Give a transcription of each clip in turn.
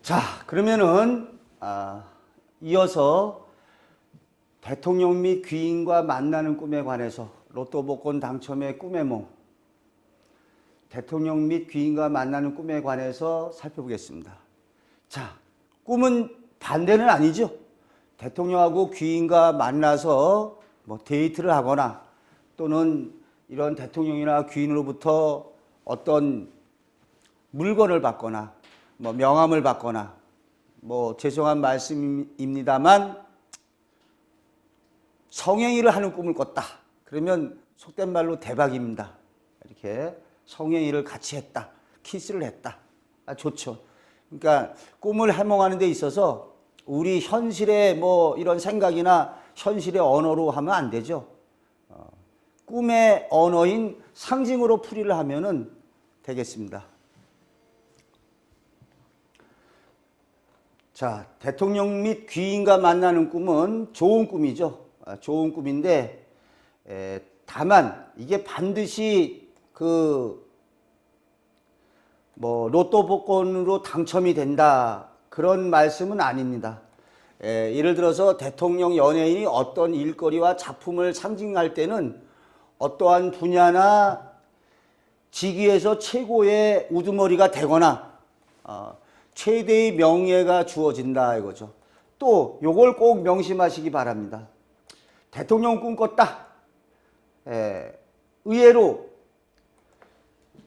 자, 그러면은 이어서 대통령 및 귀인과 만나는 꿈에 관해서 로또 복권 당첨의 꿈의梦, 대통령 및 귀인과 만나는 꿈에 관해서 살펴보겠습니다. 자, 꿈은 반대는 아니죠. 대통령하고 귀인과 만나서 뭐 데이트를 하거나 또는 이런 대통령이나 귀인으로부터 어떤 물건을 받거나 뭐 명함을 받거나 뭐 죄송한 말씀입니다만 성행위를 하는 꿈을 꿨다. 그러면 속된 말로 대박입니다. 이렇게 성행위를 같이 했다. 키스를 했다. 좋죠. 그러니까 꿈을 해몽하는 데 있어서 우리 현실의 뭐 이런 생각이나 현실의 언어로 하면 안 되죠. 꿈의 언어인 상징으로 풀이를 하면은 되겠습니다. 자, 대통령 및 귀인과 만나는 꿈은 좋은 꿈이죠. 좋은 꿈인데 다만 이게 반드시 로또 복권으로 당첨이 된다 그런 말씀은 아닙니다. 예를 들어서 대통령 연예인이 어떤 일거리와 작품을 상징할 때는 어떠한 분야나 직위에서 최고의 우두머리가 되거나 최대의 명예가 주어진다 이거죠. 또 요걸 꼭 명심하시기 바랍니다. 대통령 꿈꿨다. 의외로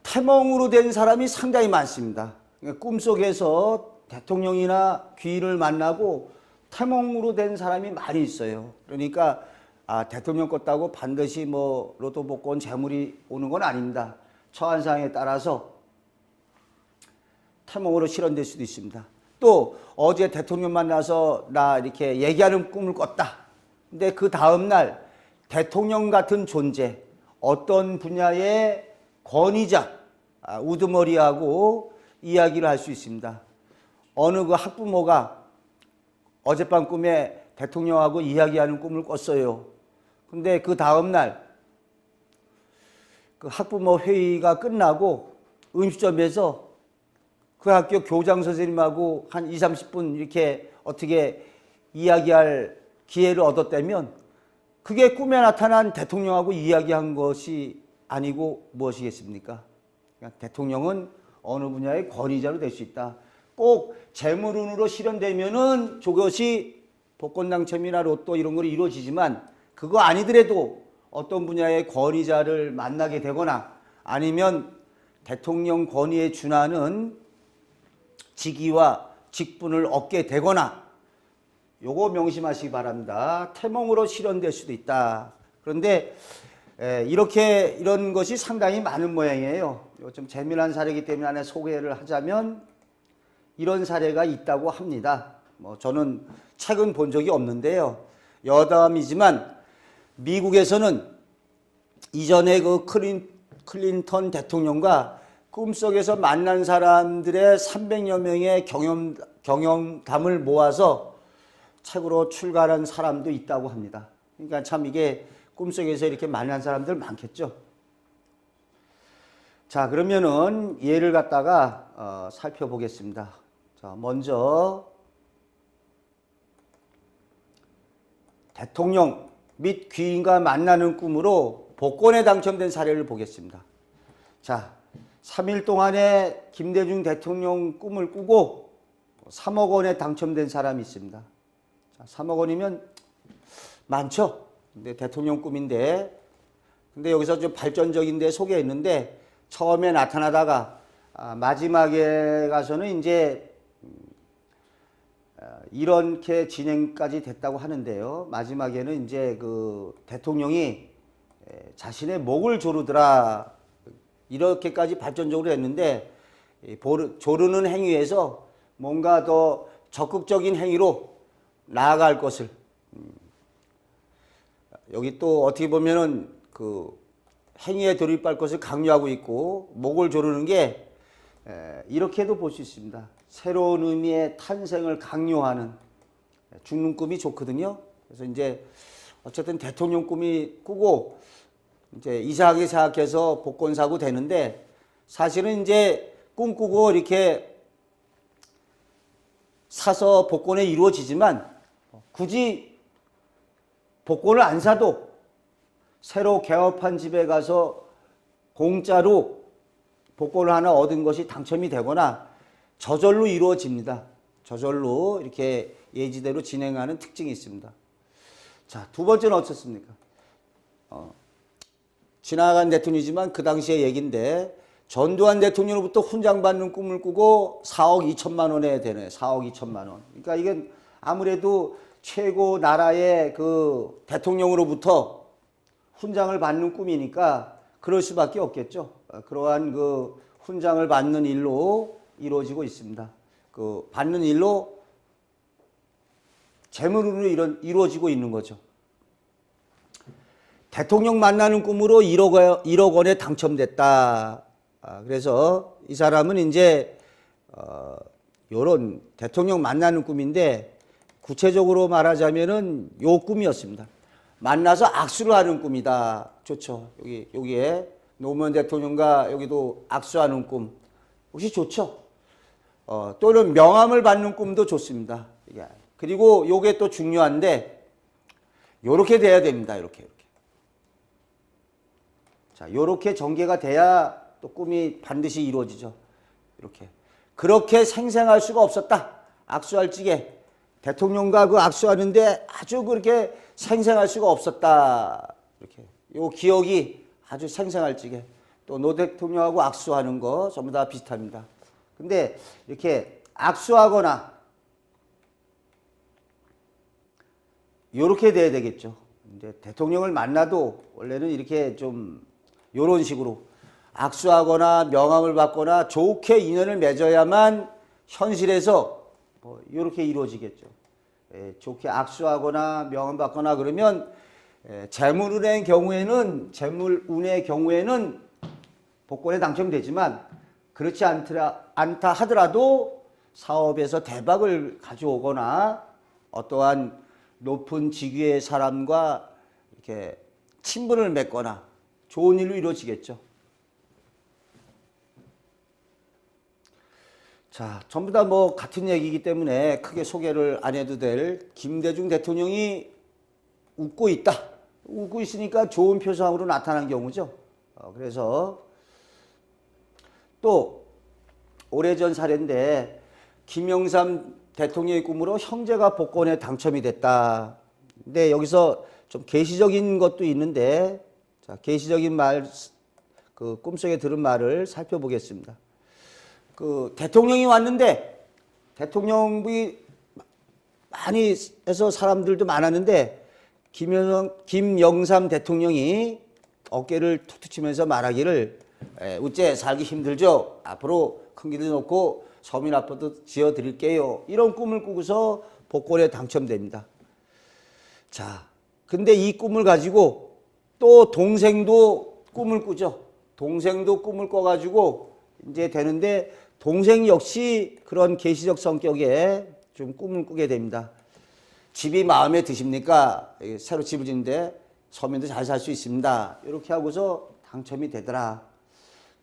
태몽으로 된 사람이 상당히 많습니다. 꿈속에서 대통령이나 귀인을 만나고 태몽으로 된 사람이 많이 있어요. 그러니까 대통령 꿨다고 반드시 뭐 로또 복권 재물이 오는 건 아닙니다. 처한 상황에 따라서 태몽으로 실현될 수도 있습니다. 또 어제 대통령 만나서 나 이렇게 얘기하는 꿈을 꿨다. 근데 그 다음날 대통령 같은 존재, 어떤 분야의 권위자, 우두머리하고 이야기를 할 수 있습니다. 어느 그 학부모가 어젯밤 꿈에 대통령하고 이야기하는 꿈을 꿨어요. 근데 그 다음날 그 학부모 회의가 끝나고 음식점에서 그 학교 교장 선생님하고 한 20, 30분 이렇게 어떻게 이야기할 기회를 얻었다면 그게 꿈에 나타난 대통령하고 이야기한 것이 아니고 무엇이겠습니까? 그러니까 대통령은 어느 분야의 권위자로 될 수 있다. 꼭 재물운으로 실현되면은 저것이 복권 당첨이나 로또 이런 걸 이루어지지만 그거 아니더라도 어떤 분야의 권위자를 만나게 되거나 아니면 대통령 권위에 준하는 직위와 직분을 얻게 되거나 요거 명심하시기 바랍니다. 태몽으로 실현될 수도 있다. 그런데 이런 것이 상당히 많은 모양이에요. 좀 재미난 사례이기 때문에 하나 소개를 하자면 이런 사례가 있다고 합니다. 뭐 저는 책은 본 적이 없는데요. 여담이지만 미국에서는 이전에 그 클린턴 대통령과 꿈속에서 만난 사람들의 300여 명의 경험담을 모아서 책으로 출간한 사람도 있다고 합니다. 그러니까 참 이게 꿈속에서 이렇게 만난 사람들 많겠죠. 자, 그러면은 예를 갖다가 살펴보겠습니다. 자, 먼저 대통령 및 귀인과 만나는 꿈으로 복권에 당첨된 사례를 보겠습니다. 자, 3일 동안에 김대중 대통령 꿈을 꾸고 3억 원에 당첨된 사람이 있습니다. 자, 3억 원이면 많죠? 근데 대통령 꿈인데, 근데 여기서 좀 발전적인데 소개했는데, 처음에 나타나다가 마지막에 가서는 이제 이렇게 진행까지 됐다고 하는데요. 마지막에는 이제 그 대통령이 자신의 목을 조르더라. 이렇게까지 발전적으로 했는데 조르는 행위에서 뭔가 더 적극적인 행위로 나아갈 것을 여기 또 어떻게 보면은 그 행위에 돌입할 것을 강요하고 있고 목을 조르는 게 이렇게도 볼 수 있습니다. 새로운 의미의 탄생을 강요하는 죽는 꿈이 좋거든요. 그래서 이제 어쨌든 대통령 꿈이 꾸고 이제 이상하게 생각해서 복권 사고 되는데 사실은 이제 꿈꾸고 이렇게 사서 복권에 이루어지지만 굳이 복권을 안 사도 새로 개업한 집에 가서 공짜로 복권을 하나 얻은 것이 당첨이 되거나 저절로 이루어집니다. 저절로 이렇게 예지대로 진행하는 특징이 있습니다. 자, 두 번째는 어떻습니까? 지나간 대통령이지만 그 당시의 얘기인데 전두환 대통령으로부터 훈장 받는 꿈을 꾸고 4억 2천만 원에 되네. 4억 2천만 원. 그러니까 이건 아무래도 최고 나라의 그 대통령으로부터 훈장을 받는 꿈이니까 그럴 수밖에 없겠죠. 그러한 그 훈장을 받는 일로 이루어지고 있습니다. 그 받는 일로 재물으로 이루어지고 있는 거죠. 대통령 만나는 꿈으로 1억 원에 당첨됐다. 그래서 이 사람은 이제 요런 대통령 만나는 꿈인데 구체적으로 말하자면은 요 꿈이었습니다. 만나서 악수를 하는 꿈이다. 좋죠. 여기에 노무현 대통령과 여기도 악수하는 꿈. 혹시 좋죠? 또는 명함을 받는 꿈도 좋습니다. 그리고 요게 또 중요한데 요렇게 돼야 됩니다. 이렇게. 자, 요렇게 전개가 돼야 또 꿈이 반드시 이루어지죠. 이렇게. 그렇게 생생할 수가 없었다. 악수할 적에 대통령과 그 악수하는데 아주 그렇게 생생할 수가 없었다. 이렇게. 요 기억이 아주 생생할 적에 또 노 대통령하고 악수하는 거 전부 다 비슷합니다. 근데 이렇게 악수하거나 요렇게 돼야 되겠죠. 이제 대통령을 만나도 원래는 이렇게 좀 요런 식으로 악수하거나 명함을 받거나 좋게 인연을 맺어야만 현실에서 뭐 이렇게 이루어지겠죠. 좋게 악수하거나 명함 받거나 그러면 재물운의 경우에는 복권에 당첨되지만 그렇지 않다 하더라도 사업에서 대박을 가져오거나 어떠한 높은 직위의 사람과 이렇게 친분을 맺거나 좋은 일로 이루어지겠죠. 자, 전부 다 뭐 같은 얘기이기 때문에 크게 소개를 안 해도 될 김대중 대통령이 웃고 있다. 웃고 있으니까 좋은 표정으로 나타난 경우죠. 그래서 또 오래전 사례인데 김영삼 대통령의 꿈으로 형제가 복권에 당첨이 됐다. 근데 여기서 좀 계시적인 것도 있는데 자, 계시적인 말, 그 꿈속에 들은 말을 살펴보겠습니다. 그 대통령이 왔는데 대통령이 많이 해서 사람들도 많았는데 김영삼 대통령이 어깨를 툭툭 치면서 말하기를 우째 살기 힘들죠. 앞으로 큰 길을 놓고 서민 아파트 지어드릴게요. 이런 꿈을 꾸고서 복권에 당첨됩니다. 자, 근데 이 꿈을 가지고 또 동생도 꿈을 꾸죠. 동생도 꿈을 꿔가지고 이제 되는데 동생 역시 그런 계시적 성격에 좀 꿈을 꾸게 됩니다. 집이 마음에 드십니까? 새로 집을 짓는데 서민도 잘 살 수 있습니다. 이렇게 하고서 당첨이 되더라.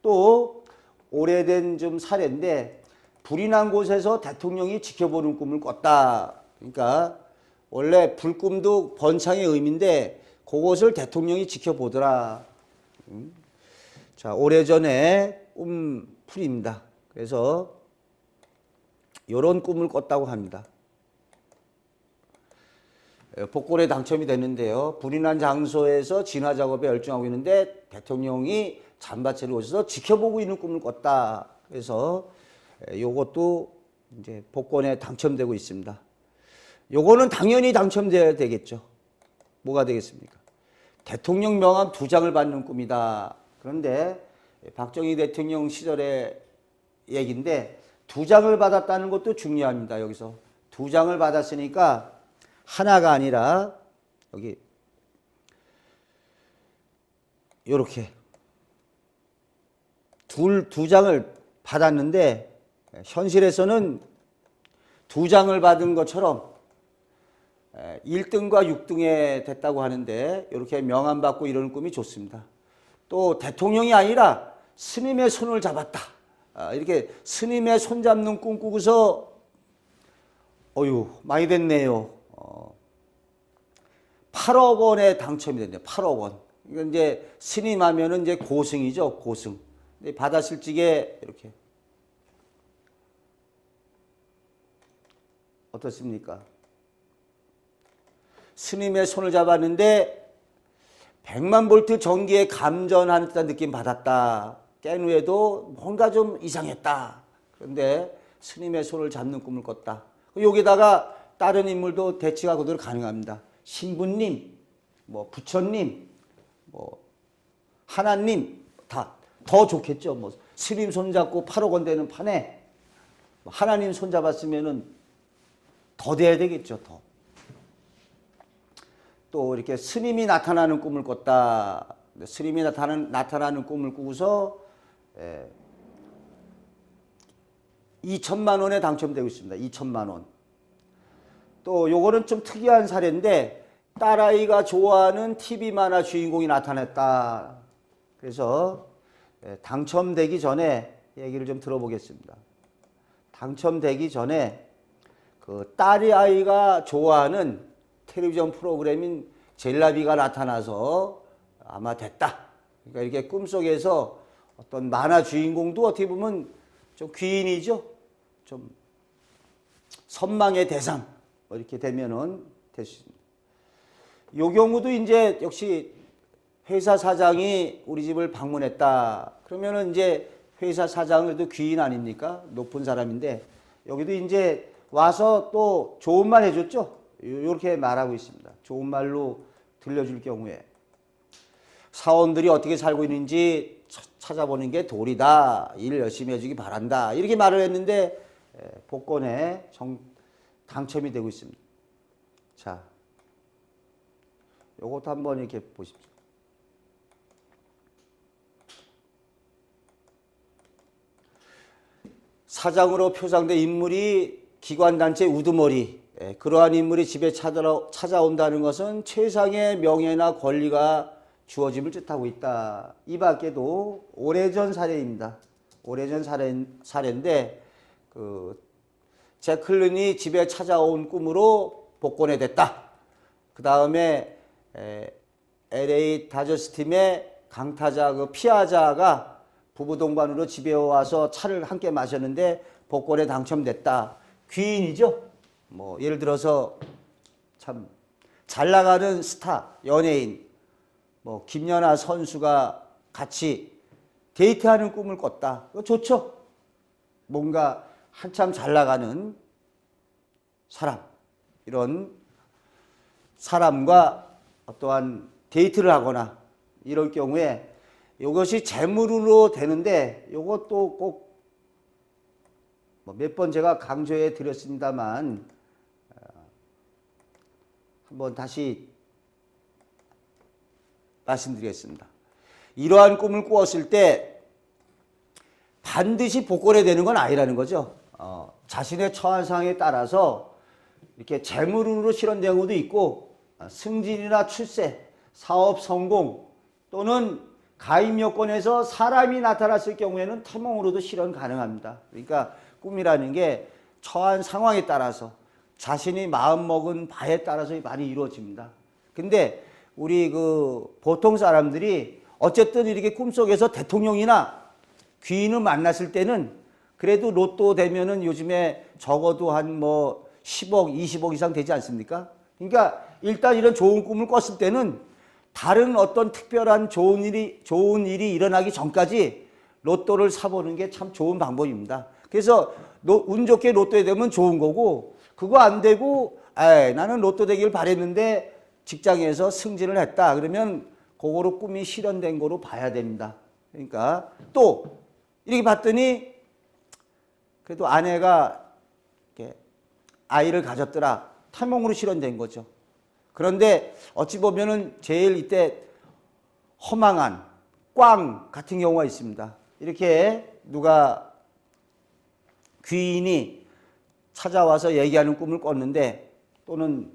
또 오래된 좀 사례인데 불이 난 곳에서 대통령이 지켜보는 꿈을 꿨다. 그러니까 원래 불꿈도 번창의 의미인데 그것을 대통령이 지켜보더라. 자, 오래전에 꿈풀이입니다. 그래서 이런 꿈을 꿨다고 합니다. 복권에 당첨이 됐는데요. 불이 난 장소에서 진화 작업에 열중하고 있는데 대통령이 잠바채를 오셔서 지켜보고 있는 꿈을 꿨다. 그래서 요것도 이제 복권에 당첨되고 있습니다. 요거는 당연히 당첨돼야 되겠죠. 뭐가 되겠습니까? 대통령 명함 2장을 받는 꿈이다. 그런데 박정희 대통령 시절의 얘기인데 2장을 받았다는 것도 중요합니다. 여기서 2장을 받았으니까 하나가 아니라 여기 요렇게 두 장을 받았는데 현실에서는 2장을 받은 것처럼 1등과 6등에 됐다고 하는데 이렇게 명함 받고 이러는 꿈이 좋습니다. 또 대통령이 아니라 스님의 손을 잡았다. 이렇게 스님의 손 잡는 꿈 꾸고서 어유 많이 됐네요. 8억 원에 당첨이 됐네요. 8억 원. 이건 이제 스님하면은 이제 고승이죠. 고승. 받았을 적에 이렇게 어떻습니까? 스님의 손을 잡았는데 100만 볼트 전기에 감전하는 듯한 느낌 받았다. 깬 후에도 뭔가 좀 이상했다. 그런데 스님의 손을 잡는 꿈을 꿨다. 여기다가 다른 인물도 대치가 그대로 가능합니다. 신부님, 뭐 부처님, 뭐 하나님 다 더 좋겠죠. 뭐 스님 손잡고 8억 원 되는 판에 하나님 손잡았으면은 더 돼야 되겠죠. 더. 또 이렇게 스님이 나타나는 꿈을 꿨다. 스님이 나타나는 꿈을 꾸고서 2천만 원에 당첨되고 있습니다. 2천만 원. 또 요거는 좀 특이한 사례인데 딸아이가 좋아하는 TV 만화 주인공이 나타났다. 그래서 당첨되기 전에 얘기를 좀 들어보겠습니다. 당첨되기 전에 그 딸이 아이가 좋아하는 텔레비전 프로그램인 젤라비가 나타나서 아마 됐다. 그러니까 이렇게 꿈속에서 어떤 만화 주인공도 어떻게 보면 좀 귀인이죠. 좀 선망의 대상 뭐 이렇게 되면은 될 수 있습니다. 요 경우도 이제 역시 회사 사장이 우리 집을 방문했다. 그러면은 이제 회사 사장은 그래도 귀인 아닙니까? 높은 사람인데 여기도 이제 와서 또 좋은 말 해줬죠. 이렇게 말하고 있습니다. 좋은 말로 들려줄 경우에 사원들이 어떻게 살고 있는지 찾아보는 게 도리다. 일 열심히 해주기 바란다. 이렇게 말을 했는데 복권에 당첨이 되고 있습니다. 자, 요것도 한번 이렇게 보십시오. 사장으로 표상된 인물이 기관단체 우두머리. 그러한 인물이 집에 찾아온다는 것은 최상의 명예나 권리가 주어짐을 뜻하고 있다. 이 밖에도 오래전 사례입니다. 오래전 사례인데 제클린이 집에 찾아온 꿈으로 복권에 됐다. 그 다음에 LA 다저스 팀의 강타자 피아자가 부부 동반으로 집에 와서 차를 함께 마셨는데 복권에 당첨됐다. 귀인이죠. 뭐 예를 들어서 참 잘 나가는 스타, 연예인, 뭐 김연아 선수가 같이 데이트하는 꿈을 꿨다. 그거 좋죠. 뭔가 한참 잘 나가는 사람, 이런 사람과 어떠한 데이트를 하거나 이럴 경우에 이것이 재물로 되는데 이것도 꼭 몇 번 제가 강조해 드렸습니다만 한번 다시 말씀드리겠습니다. 이러한 꿈을 꾸었을 때 반드시 복권이 되는 건 아니라는 거죠. 자신의 처한 상황에 따라서 이렇게 재물운으로 실현된 경우도 있고 승진이나 출세, 사업 성공 또는 가입 요건에서 사람이 나타났을 경우에는 태몽으로도 실현 가능합니다. 그러니까 꿈이라는 게 처한 상황에 따라서 자신이 마음먹은 바에 따라서 많이 이루어집니다. 근데 우리 보통 사람들이 어쨌든 이렇게 꿈속에서 대통령이나 귀인을 만났을 때는 그래도 로또 되면은 요즘에 적어도 한 10억, 20억 이상 되지 않습니까? 그러니까 일단 이런 좋은 꿈을 꿨을 때는 다른 어떤 특별한 좋은 일이 일어나기 전까지 로또를 사보는 게 참 좋은 방법입니다. 그래서 운 좋게 로또에 되면 좋은 거고 그거 안 되고 나는 로또 되길 바랬는데 직장에서 승진을 했다. 그러면 그거로 꿈이 실현된 거로 봐야 됩니다. 그러니까 또 이렇게 봤더니 그래도 아내가 이렇게 아이를 가졌더라. 태몽으로 실현된 거죠. 그런데 어찌 보면은 제일 이때 허망한 꽝 같은 경우가 있습니다. 이렇게 누가 귀인이 찾아와서 얘기하는 꿈을 꿨는데 또는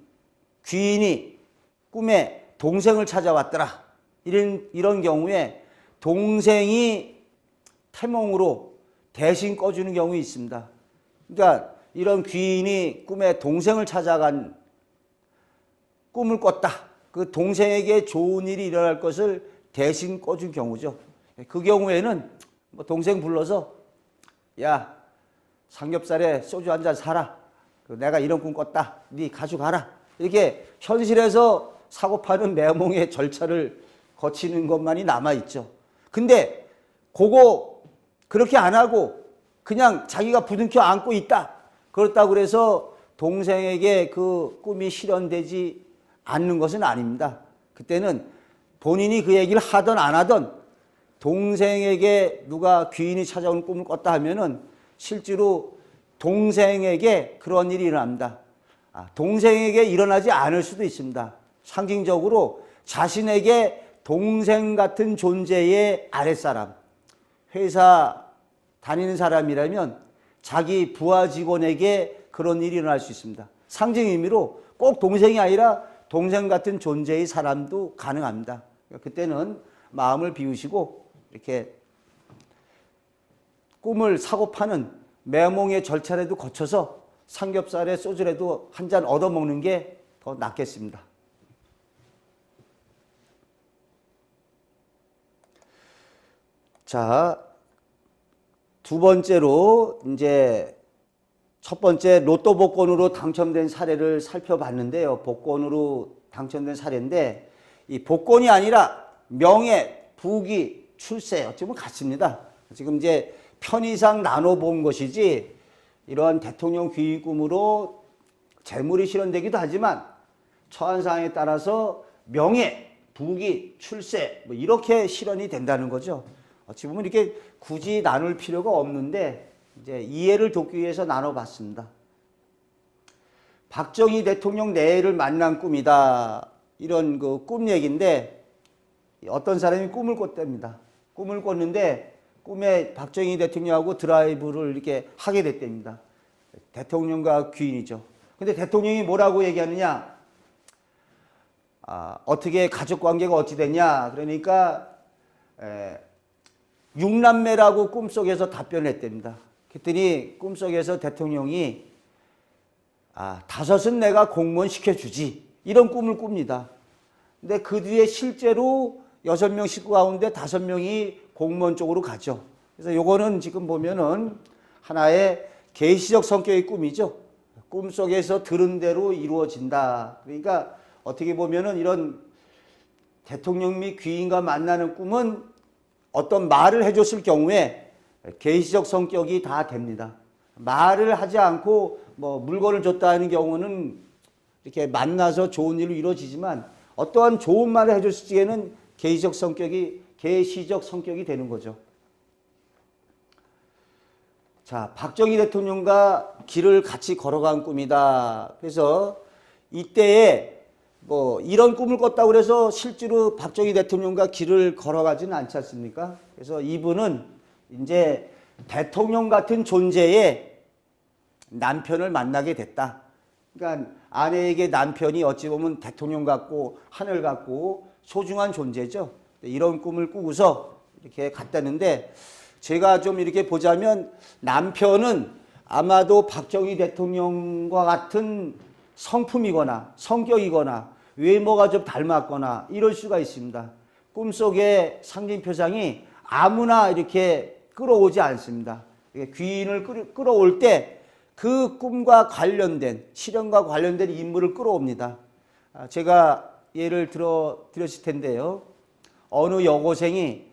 귀인이 꿈에 동생을 찾아왔더라. 이런 경우에 동생이 태몽으로 대신 꺼주는 경우가 있습니다. 그러니까 이런 귀인이 꿈에 동생을 찾아간 꿈을 꿨다. 그 동생에게 좋은 일이 일어날 것을 대신 꿔준 경우죠. 그 경우에는 뭐 동생 불러서 야, 삼겹살에 소주 한 잔 사라. 내가 이런 꿈 꿨다. 네 가져가라. 이렇게 현실에서 사고 파는 매몽의 절차를 거치는 것만이 남아있죠. 근데 그거 그렇게 안 하고 그냥 자기가 부둥켜 안고 있다. 그렇다고 그래서 동생에게 그 꿈이 실현되지 않는 것은 아닙니다. 그때는 본인이 그 얘기를 하든 안 하든 동생에게 누가 귀인이 찾아오는 꿈을 꿨다 하면은 실제로 동생에게 그런 일이 일어납니다. 동생에게 일어나지 않을 수도 있습니다. 상징적으로 자신에게 동생 같은 존재의 아랫사람, 회사 다니는 사람이라면 자기 부하 직원에게 그런 일이 일어날 수 있습니다. 상징 의미로 꼭 동생이 아니라 동생 같은 존재의 사람도 가능합니다. 그때는 마음을 비우시고 이렇게 꿈을 사고 파는 매몽의 절차라도 거쳐서 삼겹살에 소주라도 한 잔 얻어먹는 게 더 낫겠습니다. 자, 두 번째로 이제 첫 번째 로또 복권으로 당첨된 사례를 살펴봤는데요. 복권으로 당첨된 사례인데 이 복권이 아니라 명예, 부귀, 출세 어쩌면 같습니다. 지금 이제 편의상 나눠본 것이지 이러한 대통령 귀인 꿈으로 재물이 실현되기도 하지만 처한 상황에 따라서 명예, 부귀, 출세 뭐 이렇게 실현이 된다는 거죠. 어찌 보면 이렇게 굳이 나눌 필요가 없는데 이제 이해를 돕기 위해서 나눠봤습니다. 박정희 대통령 내외를 만난 꿈이다. 이런 그 꿈 얘기인데 어떤 사람이 꿈을 꿨답니다. 꿈을 꿨는데 꿈에 박정희 대통령하고 드라이브를 이렇게 하게 됐답니다. 대통령과 귀인이죠. 근데 대통령이 뭐라고 얘기하느냐? 어떻게 가족 관계가 어찌 됐냐? 그러니까 육남매라고 꿈속에서 답변을 했답니다. 그랬더니 꿈속에서 대통령이 다섯은 내가 공무원 시켜주지. 이런 꿈을 꿉니다. 근데 그 뒤에 실제로 6명 식구 가운데 5명이 공무원 쪽으로 가죠. 그래서 요거는 지금 보면은 하나의 계시적 성격의 꿈이죠. 꿈속에서 들은 대로 이루어진다. 그러니까 어떻게 보면은 이런 대통령 및 귀인과 만나는 꿈은 어떤 말을 해줬을 경우에 계시적 성격이 다 됩니다. 말을 하지 않고 뭐 물건을 줬다 하는 경우는 이렇게 만나서 좋은 일로 이루어지지만 어떠한 좋은 말을 해줬을 적에는 계시적 성격이 되는 거죠. 자, 박정희 대통령과 길을 같이 걸어간 꿈이다. 그래서 이때에 뭐 이런 꿈을 꿨다고 해서 실제로 박정희 대통령과 길을 걸어가지는 않지 않습니까? 그래서 이분은 이제 대통령 같은 존재의 남편을 만나게 됐다. 그러니까 아내에게 남편이 어찌 보면 대통령 같고 하늘 같고 소중한 존재죠. 이런 꿈을 꾸고서 이렇게 갔다는데 제가 좀 이렇게 보자면 남편은 아마도 박정희 대통령과 같은 성품이거나 성격이거나 외모가 좀 닮았거나 이럴 수가 있습니다. 꿈속의 상징표상이 아무나 이렇게 끌어오지 않습니다. 귀인을 끌어올 때 그 꿈과 관련된 실현과 관련된 인물을 끌어옵니다. 제가 예를 드렸을 텐데요. 어느 여고생이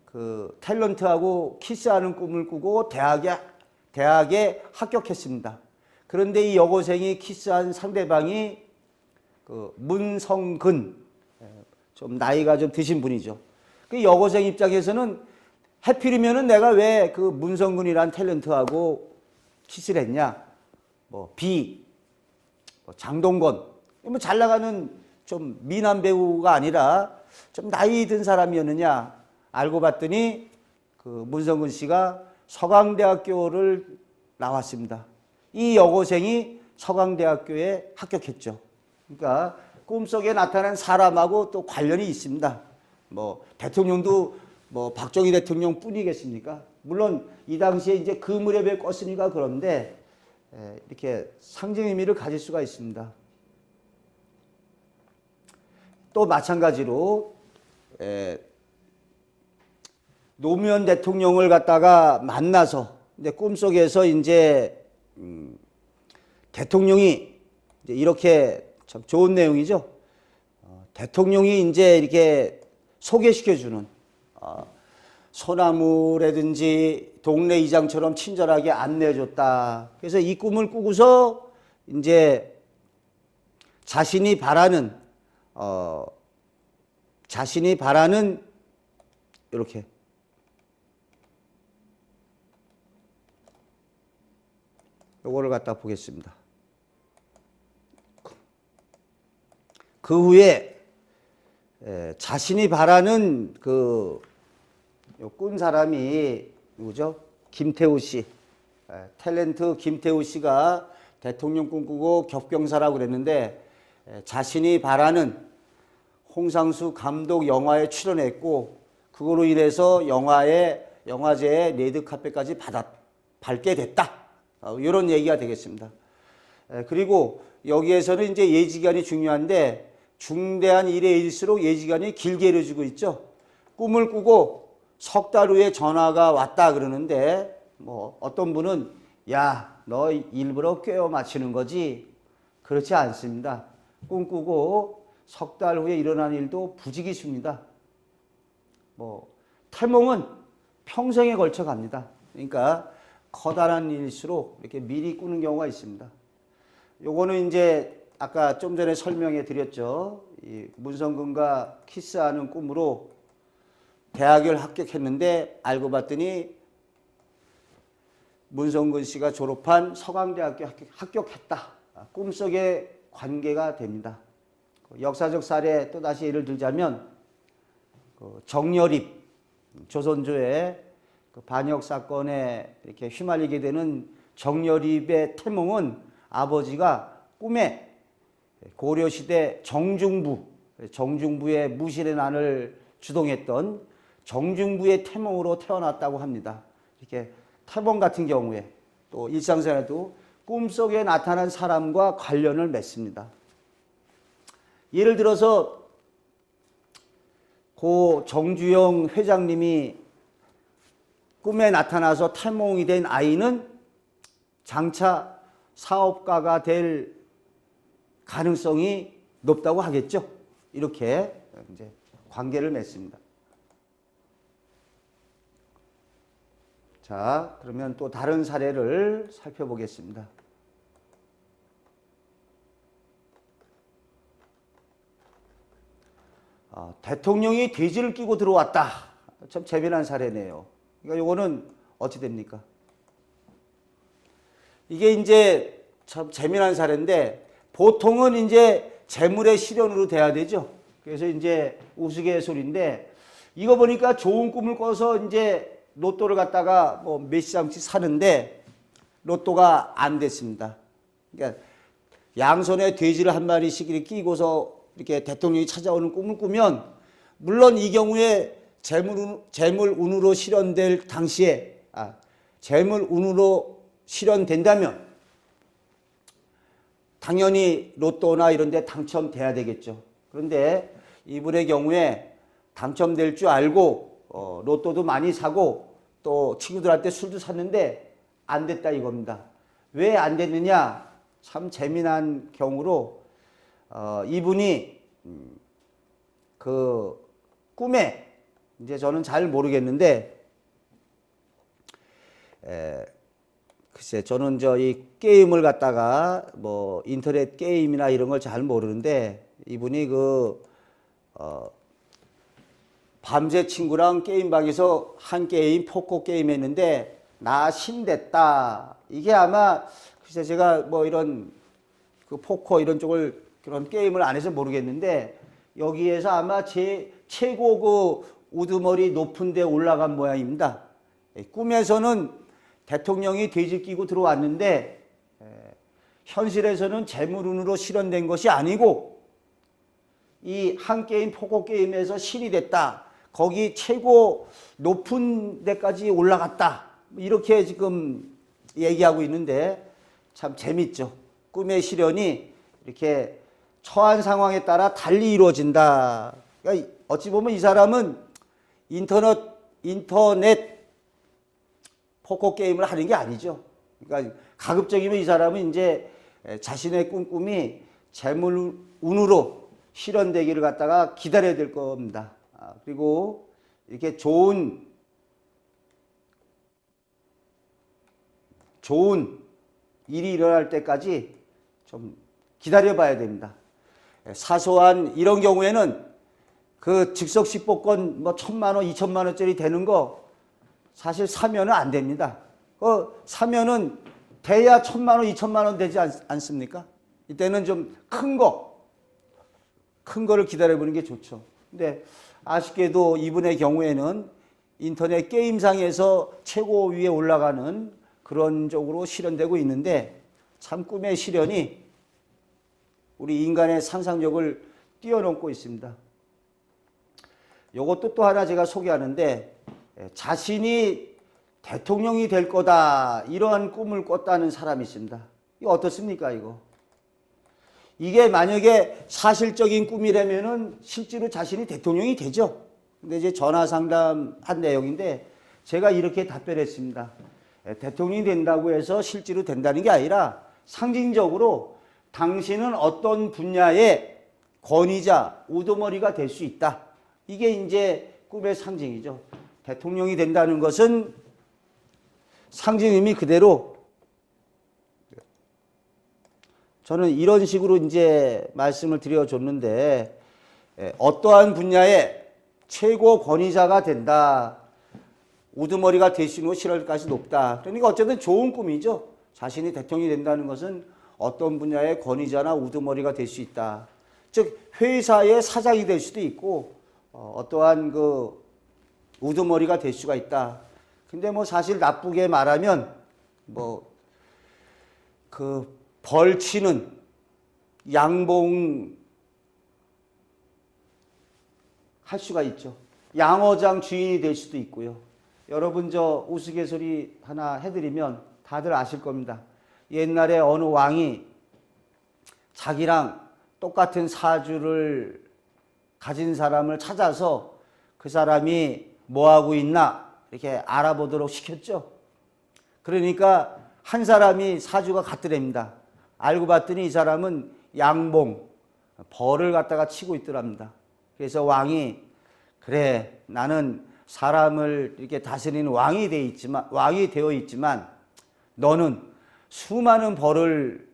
그 탤런트하고 키스하는 꿈을 꾸고 대학에 합격했습니다. 그런데 이 여고생이 키스한 상대방이 그 문성근, 좀 나이가 좀 드신 분이죠. 그 여고생 입장에서는 해필이면은 내가 왜 그 문성근이란 탤런트하고 키스를 했냐? 뭐 장동건, 뭐 잘 나가는 좀 미남 배우가 아니라 좀 나이 든 사람이었느냐? 알고 봤더니 그 문성근 씨가 서강대학교를 나왔습니다. 이 여고생이 서강대학교에 합격했죠. 그러니까 꿈속에 나타난 사람하고 또 관련이 있습니다. 뭐 대통령도 뭐 박정희 대통령 뿐이겠습니까? 물론 이 당시에 이제 그 무렵에 껐으니까 그런데 이렇게 상징 의미를 가질 수가 있습니다. 또 마찬가지로 노무현 대통령을 갖다가 만나서 이제 꿈속에서 이제 대통령이 이제 이렇게 참 좋은 내용이죠. 대통령이 이제 이렇게 소개시켜주는 소나무라든지 동네 이장처럼 친절하게 안내해줬다. 그래서 이 꿈을 꾸고서 이제 자신이 바라는 이렇게 요거를 갖다 보겠습니다. 그 후에 자신이 바라는 꾼 사람이 누구죠? 김태우 씨. 탤런트 김태우 씨가 대통령 꿈꾸고 격병사라고 그랬는데 자신이 바라는 홍상수 감독 영화에 출연했고 그거로 인해서 영화제의 레드카펫까지 밟게 됐다. 이런 얘기가 되겠습니다. 그리고 여기에서는 이제 예지기간이 중요한데 중대한 일일수록 예지기간이 길게 이루어지고 있죠. 꿈을 꾸고 석 달 후에 전화가 왔다 그러는데 뭐 어떤 분은 야, 너 일부러 꿰어 맞추는 거지? 그렇지 않습니다. 꿈꾸고 석 달 후에 일어난 일도 부지기수입니다. 뭐 태몽은 평생에 걸쳐 갑니다. 그러니까 커다란 일일수록 이렇게 미리 꾸는 경우가 있습니다. 요거는 이제 아까 좀 전에 설명해 드렸죠. 이 문성근과 키스하는 꿈으로 대학을 합격했는데 알고 봤더니 문성근 씨가 졸업한 서강대학교 합격했다. 꿈속의 관계가 됩니다. 역사적 사례 또 다시 예를 들자면 정여립 조선조의 반역 사건에 이렇게 휘말리게 되는 정여립의 태몽은 아버지가 꿈에 고려시대 정중부의 무신의 난을 주동했던 정중부의 태몽으로 태어났다고 합니다. 이렇게 태몽 같은 경우에 또 일상생활에도 꿈속에 나타난 사람과 관련을 맺습니다. 예를 들어서 고 정주영 회장님이 꿈에 나타나서 태몽이 된 아이는 장차 사업가가 될 가능성이 높다고 하겠죠. 이렇게 이제 관계를 맺습니다. 자, 그러면 또 다른 사례를 살펴보겠습니다. 대통령이 돼지를 끼고 들어왔다. 참 재미난 사례네요. 그러니까 이거는 어찌 됩니까? 이게 이제 참 재미난 사례인데 보통은 이제 재물의 실현으로 돼야 되죠. 그래서 이제 우스갯소리인데 이거 보니까 좋은 꿈을 꿔서 이제 로또를 갖다가 뭐 몇십 장씩 사는데 로또가 안 됐습니다. 그러니까 양손에 돼지를 한 마리씩 이렇게 끼고서 이렇게 대통령이 찾아오는 꿈을 꾸면 물론 이 경우에 재물운으로 실현될 당시에 재물운으로 실현된다면 당연히 로또나 이런 데 당첨돼야 되겠죠. 그런데 이분의 경우에 당첨될 줄 알고 로또도 많이 사고 또 친구들한테 술도 샀는데 안 됐다 이겁니다. 왜 안 됐느냐? 참 재미난 경우로 이분이 그 꿈에 이제 저는 잘 모르겠는데 글쎄 저는 이 게임을 갖다가 뭐 인터넷 게임이나 이런 걸 잘 모르는데 이분이 밤새 친구랑 게임방에서 한 게임 포커 게임 했는데 나 신됐다. 이게 아마 글쎄 제가 뭐 이런 그 포커 이런 쪽을 그런 게임을 안 해서 모르겠는데 여기에서 아마 최고 우두머리 높은 데 올라간 모양입니다. 꿈에서는 대통령이 돼지 끼고 들어왔는데 현실에서는 재물운으로 실현된 것이 아니고 이 한 게임 포커 게임에서 신이 됐다. 거기 최고 높은 데까지 올라갔다. 이렇게 지금 얘기하고 있는데 참 재밌죠. 꿈의 실현이 이렇게 처한 상황에 따라 달리 이루어진다. 그러니까 어찌 보면 이 사람은 인터넷 포커 게임을 하는 게 아니죠. 그러니까 가급적이면 이 사람은 이제 자신의 꿈이 재물운으로 실현되기를 갖다가 기다려야 될 겁니다. 그리고 이렇게 좋은 일이 일어날 때까지 좀 기다려 봐야 됩니다. 사소한 이런 경우에는 그 즉석십복권 뭐 1,000만 원, 2,000만 원짜리 되는 거 사실 사면은 안 됩니다. 사면은 돼야 1,000만 원, 2,000만 원 되지 않습니까? 이때는 좀 큰 거를 기다려보는 게 좋죠. 근데 아쉽게도 이분의 경우에는 인터넷 게임상에서 최고 위에 올라가는 그런 쪽으로 실현되고 있는데 참 꿈의 실현이 우리 인간의 상상력을 뛰어넘고 있습니다. 이것도 또 하나 제가 소개하는데 자신이 대통령이 될 거다 이러한 꿈을 꿨다는 사람이 있습니다. 이거 어떻습니까 이거? 이게 만약에 사실적인 꿈이라면은 실제로 자신이 대통령이 되죠. 근데 이제 전화 상담한 내용인데 제가 이렇게 답변했습니다. 대통령이 된다고 해서 실제로 된다는 게 아니라 상징적으로 당신은 어떤 분야의 권위자, 우두머리가 될 수 있다. 이게 이제 꿈의 상징이죠. 대통령이 된다는 것은 상징 의미 그대로 저는 이런 식으로 이제 말씀을 드려줬는데 어떠한 분야의 최고 권위자가 된다. 우두머리가 될 수 있는 실현까지 높다. 그러니까 어쨌든 좋은 꿈이죠. 자신이 대통령이 된다는 것은 어떤 분야의 권위자나 우두머리가 될 수 있다. 즉 회사의 사장이 될 수도 있고 어떠한 그 우두머리가 될 수가 있다. 근데 뭐 사실 나쁘게 말하면 뭐 그 벌치는 양봉 할 수가 있죠. 양어장 주인이 될 수도 있고요. 여러분 저 우스갯소리 하나 해드리면 다들 아실 겁니다. 옛날에 어느 왕이 자기랑 똑같은 사주를 가진 사람을 찾아서 그 사람이 뭐하고 있나 이렇게 알아보도록 시켰죠. 그러니까 한 사람이 사주가 같더랍니다. 알고 봤더니 이 사람은 양봉, 벌을 갖다가 치고 있더랍니다. 그래서 왕이 그래 나는 사람을 이렇게 다스리는 왕이 되어 있지만 너는 수많은 벌을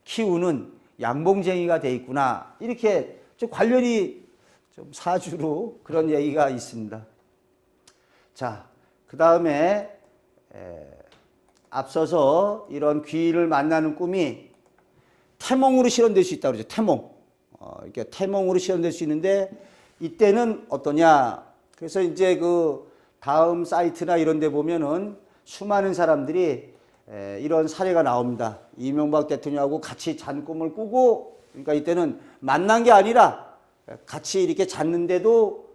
키우는 양봉쟁이가 돼 있구나. 이렇게 좀 관련이 좀 사주로 그런 얘기가 있습니다. 자, 그 다음에 앞서서 이런 귀를 만나는 꿈이 태몽으로 실현될 수 있다고 그러죠. 태몽. 이렇게 태몽으로 실현될 수 있는데 이때는 어떠냐. 그래서 이제 그 다음 사이트나 이런 데 보면은 수많은 사람들이 이런 사례가 나옵니다. 이명박 대통령하고 같이 잔 꿈을 꾸고 그러니까 이때는 만난 게 아니라 같이 이렇게 잤는데도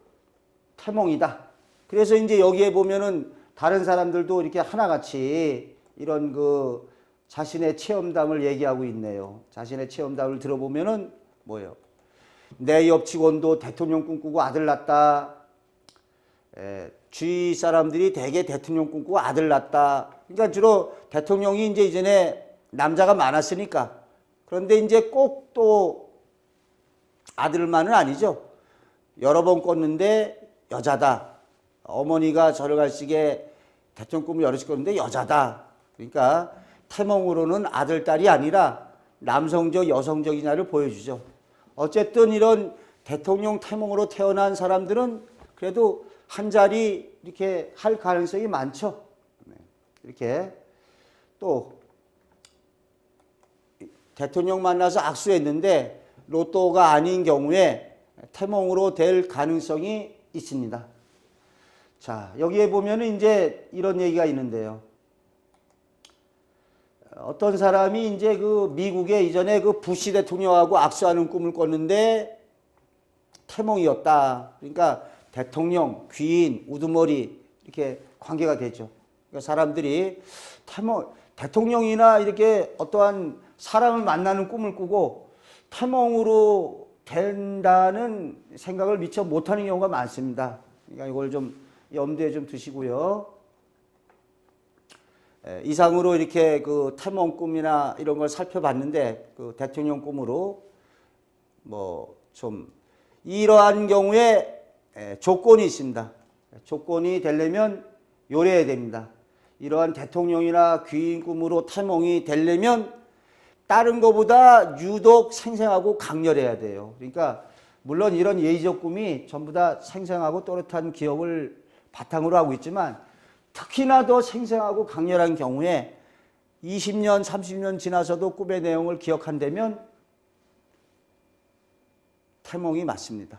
태몽이다. 그래서 이제 여기에 보면은 다른 사람들도 이렇게 하나같이 이런 그 자신의 체험담을 얘기하고 있네요. 자신의 체험담을 들어보면은 뭐예요? 내 옆 직원도 대통령 꿈꾸고 아들 낳았다. 주위 사람들이 대개 대통령 꿈꾸고 아들 낳았다. 그러니까 주로 대통령이 이제 이전에 남자가 많았으니까. 그런데 이제 꼭 또 아들만은 아니죠. 여러 번 꿨는데 여자다. 어머니가 저를 갈시게 대통령 꿈을 여러 번 꿨는데 여자다. 그러니까 태몽으로는 아들, 딸이 아니라 남성적, 여성적이냐를 보여주죠. 어쨌든 이런 대통령 태몽으로 태어난 사람들은 그래도 한 자리 이렇게 할 가능성이 많죠. 이렇게 또 대통령 만나서 악수했는데 로또가 아닌 경우에 태몽으로 될 가능성이 있습니다. 자, 여기에 보면은 이제 이런 얘기가 있는데요. 어떤 사람이 이제 그 미국에 이전에 그 부시 대통령하고 악수하는 꿈을 꿨는데 태몽이었다. 그러니까 대통령, 귀인, 우두머리 이렇게 관계가 되죠. 그러니까 사람들이 대통령이나 이렇게 어떠한 사람을 만나는 꿈을 꾸고 탈몽으로 된다는 생각을 미처 못하는 경우가 많습니다. 그러니까 이걸 좀 염두에 좀 두시고요. 이상으로 이렇게 그 탈몽 꿈이나 이런 걸 살펴봤는데 그 대통령 꿈으로 뭐 좀 이러한 경우에 조건이 있습니다. 조건이 되려면 요래야 됩니다. 이러한 대통령이나 귀인 꿈으로 탈몽이 되려면 다른 것보다 유독 생생하고 강렬해야 돼요. 그러니까 물론 이런 예의적 꿈이 전부 다 생생하고 또렷한 기억을 바탕으로 하고 있지만 특히나 더 생생하고 강렬한 경우에 20년, 30년 지나서도 꿈의 내용을 기억한다면 탈몽이 맞습니다.